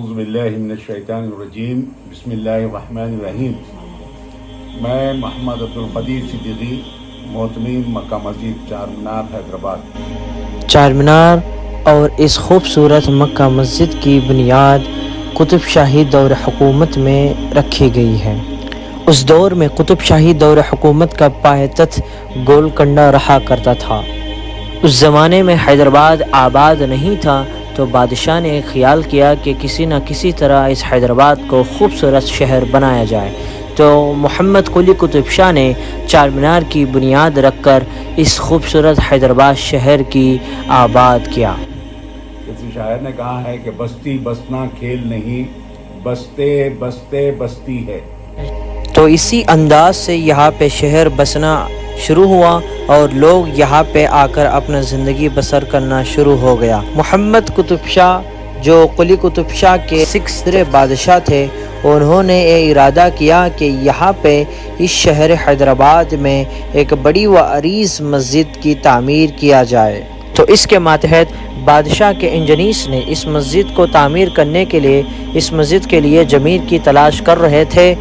اعوذ باللہ من الشیطان الرجیم بسم اللہ الرحمن الرحیم۔ میں محمد عبدالقدیر صدیقی، محتمین مکہ مسجد چار مینار حیدرآباد۔ چار مینار اور اس خوبصورت مکہ مسجد کی بنیاد قطب شاہی دور حکومت میں رکھی گئی ہے۔ اس دور میں قطب شاہی دور حکومت کا پایتخت گولکنڈہ رہا کرتا تھا۔ اس زمانے میں حیدرآباد آباد نہیں تھا تو بادشاہ نے خیال کیا کہ کسی نہ کسی طرح اس حیدرآباد کو خوبصورت شہر بنایا جائے، تو محمد قلی قطب شاہ نے چار مینار کی بنیاد رکھ کر اس خوبصورت حیدرآباد شہر کی آباد کیا۔ کسی شاعر نے کہا ہے کہ بستی بسنا کھیل نہیں، بستے بستے بستی ہے۔ تو اسی انداز سے یہاں پہ شہر بسنا شروع ہوا اور لوگ یہاں پہ آ کر اپنا زندگی بسر کرنا شروع ہو گیا۔ محمد قطب شاہ جو قلی قطب شاہ کے سکسرے بادشاہ تھے، انہوں نے یہ ارادہ کیا کہ یہاں پہ اس شہر حیدرآباد میں ایک بڑی و عریض مسجد کی تعمیر کیا جائے۔ تو اس کے ماتحت بادشاہ کے انجینئرز نے اس مسجد کو تعمیر کرنے کے لیے اس مسجد کے لیے زمین کی تلاش کر رہے تھے۔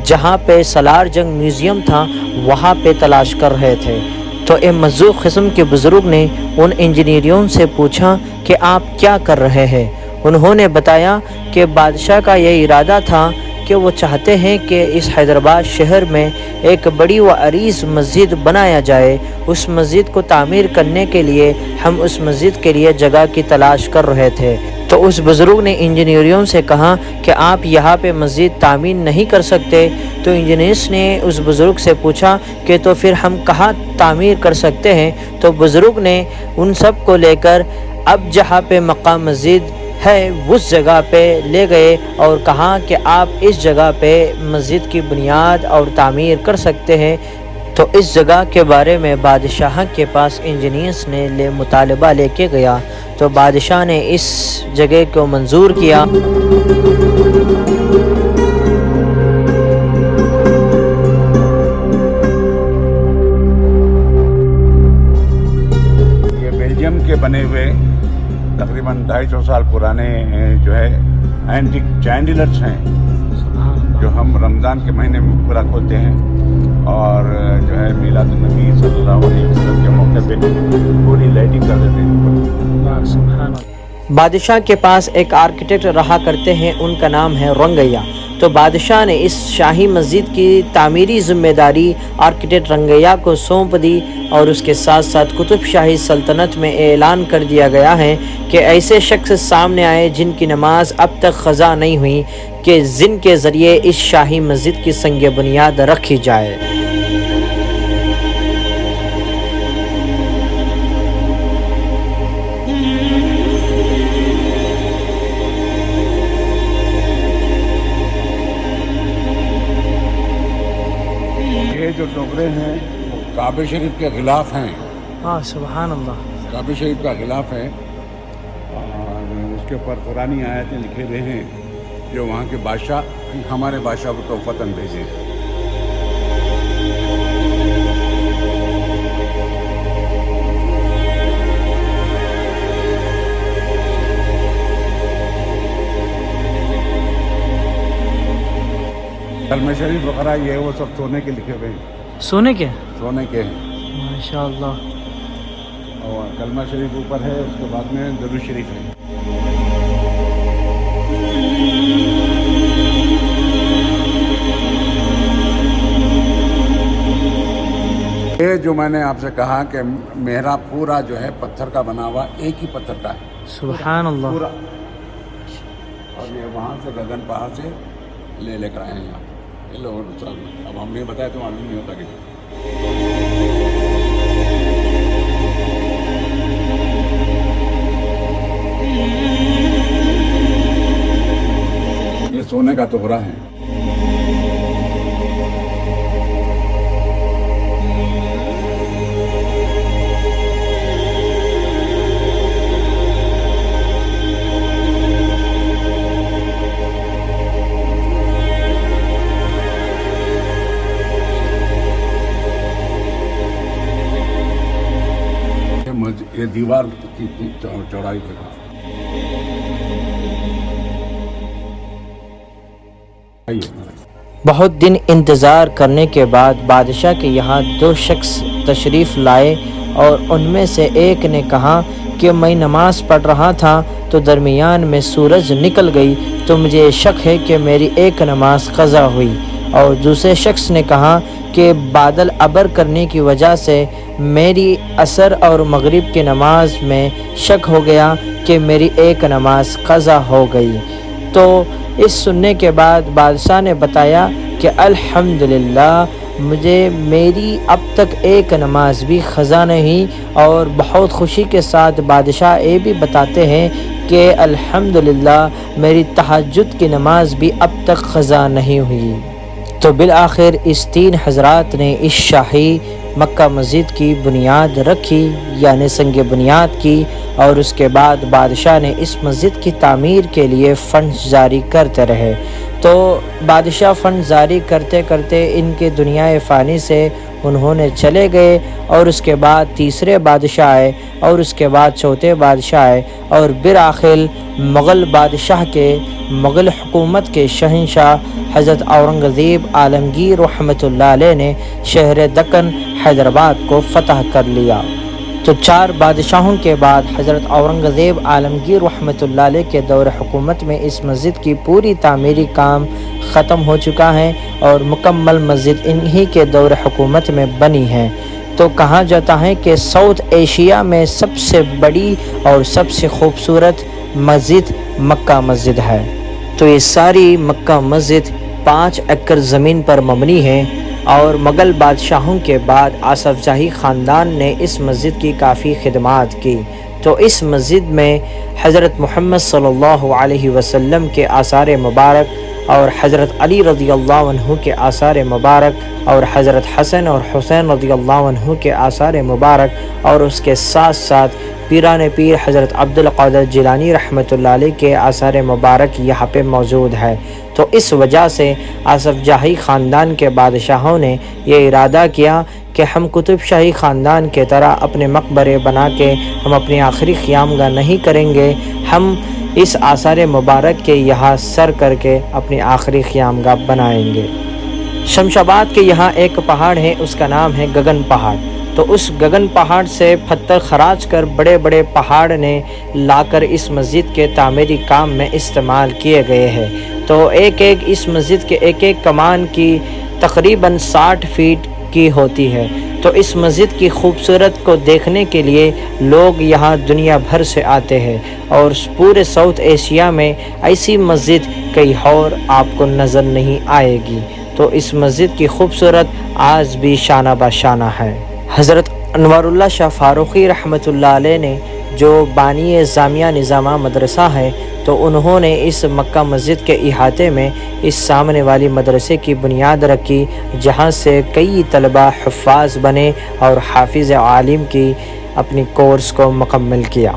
جہاں پہ سالار جنگ میوزیم تھا وہاں پہ تلاش کر رہے تھے، تو ایک مذوق قسم کے بزرگ نے ان انجینئروں سے پوچھا کہ آپ کیا کر رہے ہیں؟ انہوں نے بتایا کہ بادشاہ کا یہ ارادہ تھا کہ وہ چاہتے ہیں کہ اس حیدرآباد شہر میں ایک بڑی و عریض مسجد بنایا جائے۔ اس مسجد کو تعمیر کرنے کے لیے ہم اس مسجد کے لیے جگہ کی تلاش کر رہے تھے۔ تو اس بزرگ نے انجینئروں سے کہا کہ آپ یہاں پہ مسجد تعمیر نہیں کر سکتے۔ تو انجینئرز نے اس بزرگ سے پوچھا کہ تو پھر ہم کہاں تعمیر کر سکتے ہیں؟ تو بزرگ نے ان سب کو لے کر اب جہاں پہ مقام مسجد ہے اس جگہ پہ لے گئے اور کہا کہ آپ اس جگہ پہ مسجد کی بنیاد اور تعمیر کر سکتے ہیں۔ تو اس جگہ کے بارے میں بادشاہ کے پاس انجینئرز نے مطالبہ لے کے گیا، تو بادشاہ نے اس جگہ کو منظور کیا۔ یہ بیلجیم کے بنے ہوئے تقریباً 250 سال پرانے جو ہے اینٹک چینڈلرز ہیں، جو ہم رمضان کے مہینے میں پورا کھولتے ہیں اور جو ہے میلاد النبی صلی اللہ علیہ وسلم کے موقع پہ پوری لائٹنگ کر دیتے ہیں۔ بادشاہ کے پاس ایک آرکیٹیکٹ رہا کرتے ہیں، ان کا نام ہے رنگیا۔ تو بادشاہ نے اس شاہی مسجد کی تعمیری ذمہ داری آرکیٹیکٹ رنگیا کو سونپ دی، اور اس کے ساتھ ساتھ قطب شاہی سلطنت میں اعلان کر دیا گیا ہے کہ ایسے شخص سامنے آئے جن کی نماز اب تک قضا نہیں ہوئی، کہ جن کے ذریعے اس شاہی مسجد کی سنگ بنیاد رکھی جائے۔ یہ جو ٹوکرے ہیں وہ کعبہ شریف کے غلاف ہیں۔ سبحان اللہ۔ کعبہ شریف کا غلاف ہے اور اس کے اوپر قرآنی آیتیں لکھے ہوئے ہیں جو وہاں کے بادشاہ ہمارے بادشاہ کو تحفتاً بھیجے۔ کلمہ شریف وغیرہ یہ وہ سب سونے کے لکھے ہوئے ہیں۔ سونے کے؟ سونے کے ہیں، ماشاءاللہ۔ اور کلمہ شریف اوپر ہے، اس کے بعد میں درود شریف ہے۔ یہ جو میں نے آپ سے کہا کہ محراب پورا جو ہے پتھر کا بنا ہوا، ایک ہی پتھر کا ہے سبحان اللہ پورا، اور یہ وہاں سے گگن پہاڑ سے لے کر آئے ہیں یہاں۔ یہ لوگ اب ہم نے بتایا تو معلوم نہیں ہوتا کہ یہ سونے کا ٹکڑا ہے۔ یہ دیوار کی چوڑائی دیکھا، بہت دن انتظار کرنے کے بعد بادشاہ کے یہاں 2 شخص تشریف لائے اور ان میں سے ایک نے کہا کہ میں نماز پڑھ رہا تھا تو درمیان میں سورج نکل گئی تو مجھے شک ہے کہ میری ایک نماز قضا ہوئی، اور دوسرے شخص نے کہا کہ بادل ابر کرنے کی وجہ سے میری عصر اور مغرب کی نماز میں شک ہو گیا کہ میری ایک نماز قضا ہو گئی۔ تو اس سننے کے بعد بادشاہ نے بتایا کہ الحمدللہ مجھے میری اب تک ایک نماز بھی قضا نہیں، اور بہت خوشی کے ساتھ بادشاہ یہ بھی بتاتے ہیں کہ الحمدللہ میری تہجد کی نماز بھی اب تک قضا نہیں ہوئی۔ تو بالآخر اس 3 حضرات نے اس شاہی مکہ مسجد کی بنیاد رکھی، یعنی سنگ بنیاد کی، اور اس کے بعد بادشاہ نے اس مسجد کی تعمیر کے لیے فنڈ جاری کرتے رہے۔ تو بادشاہ فنڈ جاری کرتے کرتے ان کے دنیا فانی سے انہوں نے چلے گئے، اور اس کے بعد تیسرے بادشاہ آئے، اور اس کے بعد چوتھے بادشاہ آئے، اور بالآخر مغل بادشاہ کے مغل حکومت کے شہنشاہ حضرت اورنگزیب عالمگیر رحمۃ اللہ علیہ نے شہر دکن حیدرآباد کو فتح کر لیا۔ تو 4 بادشاہوں کے بعد حضرت اورنگزیب عالمگیر رحمۃ اللہ علیہ کے دور حکومت میں اس مسجد کی پوری تعمیری کام ختم ہو چکا ہے، اور مکمل مسجد انہی کے دور حکومت میں بنی ہے۔ تو کہا جاتا ہے کہ ساؤتھ ایشیا میں سب سے بڑی اور سب سے خوبصورت مسجد مکہ مسجد ہے۔ تو یہ ساری مکہ مسجد 5 ایکڑ زمین پر مبنی ہے، اور مغل بادشاہوں کے بعد آصف جاہی خاندان نے اس مسجد کی کافی خدمات کی۔ تو اس مسجد میں حضرت محمد صلی اللہ علیہ وسلم کے آثار مبارک، اور حضرت علی رضی اللہ عنہ کے آثار مبارک، اور حضرت حسن اور حسین رضی اللہ عنہ کے آثار مبارک، اور اس کے ساتھ ساتھ پیران پیر حضرت عبد القادر جیلانی رحمۃ اللہ علیہ کے آثار مبارک یہاں پہ موجود ہے۔ تو اس وجہ سے آصف جاہی خاندان کے بادشاہوں نے یہ ارادہ کیا کہ ہم قطب شاہی خاندان کے طرح اپنے مقبرے بنا کے ہم اپنی آخری قیامگاہ نہیں کریں گے، ہم اس آثار مبارک کے یہاں سر کر کے اپنی آخری قیامگاہ بنائیں گے۔ شمس آباد کے یہاں ایک پہاڑ ہے، اس کا نام ہے گگن پہاڑ۔ تو اس گگن پہاڑ سے پتھر خراج کر بڑے بڑے پہاڑ نے لا کر اس مسجد کے تعمیری کام میں استعمال کیے گئے ہیں۔ تو ایک اس مسجد کے ایک کمان کی تقریباً 60 فیٹ کی ہوتی ہے۔ تو اس مسجد کی خوبصورت کو دیکھنے کے لیے لوگ یہاں دنیا بھر سے آتے ہیں، اور پورے ساؤتھ ایشیا میں ایسی مسجد کئی اور آپ کو نظر نہیں آئے گی۔ تو اس مسجد کی خوبصورت آج بھی شانہ بہ شانہ ہے۔ حضرت انوار اللہ شاہ فاروقی رحمۃ اللہ علیہ نے جو بانی جامعہ نظامہ مدرسہ ہے، تو انہوں نے اس مکہ مسجد کے احاطے میں اس سامنے والی مدرسے کی بنیاد رکھی، جہاں سے کئی طلبہ حفاظ بنے اور حافظ عالم کی اپنی کورس کو مکمل کیا۔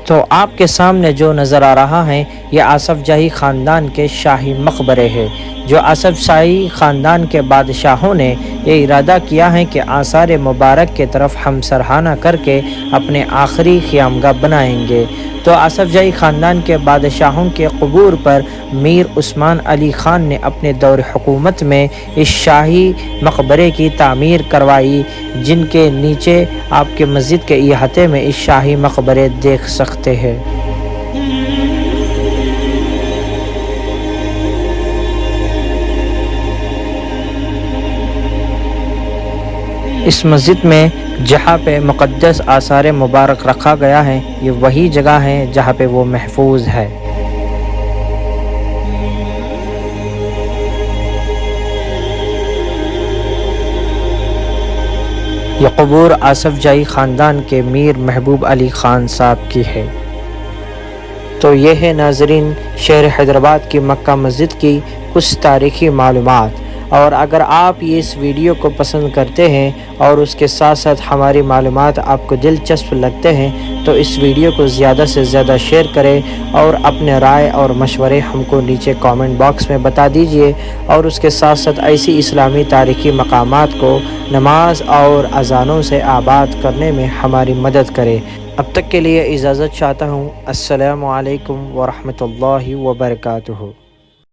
تو آپ کے سامنے جو نظر آ رہا ہے یہ آصف جاہی خاندان کے شاہی مقبرے ہے، جو آصف جاہی خاندان کے بادشاہوں نے یہ ارادہ کیا ہے کہ آثار مبارک کے طرف ہم سرہانہ کر کے اپنے آخری قیامگاہ بنائیں گے۔ تو آصف جاہی خاندان کے بادشاہوں کے قبور پر میر عثمان علی خان نے اپنے دور حکومت میں اس شاہی مقبرے کی تعمیر کروائی، جن کے نیچے آپ کے مسجد کے احاطے میں اس شاہی مقبرے دیکھ سکتے ہیں۔ اس مسجد میں جہاں پہ مقدس آثار مبارک رکھا گیا ہے، یہ وہی جگہ ہے جہاں پہ وہ محفوظ ہے۔ یہ قبور آصف جاہی خاندان کے میر محبوب علی خان صاحب کی ہے۔ تو یہ ہے ناظرین شہر حیدرآباد کی مکہ مسجد کی کچھ تاریخی معلومات، اور اگر آپ یہ اس ویڈیو کو پسند کرتے ہیں اور اس کے ساتھ ساتھ ہماری معلومات آپ کو دلچسپ لگتے ہیں تو اس ویڈیو کو زیادہ سے زیادہ شیئر کریں، اور اپنے رائے اور مشورے ہم کو نیچے کامنٹ باکس میں بتا دیجئے، اور اس کے ساتھ ساتھ ایسی اسلامی تاریخی مقامات کو نماز اور اذانوں سے آباد کرنے میں ہماری مدد کریں۔ اب تک کے لیے اجازت چاہتا ہوں۔ السلام علیکم ورحمۃ اللہ وبرکاتہ۔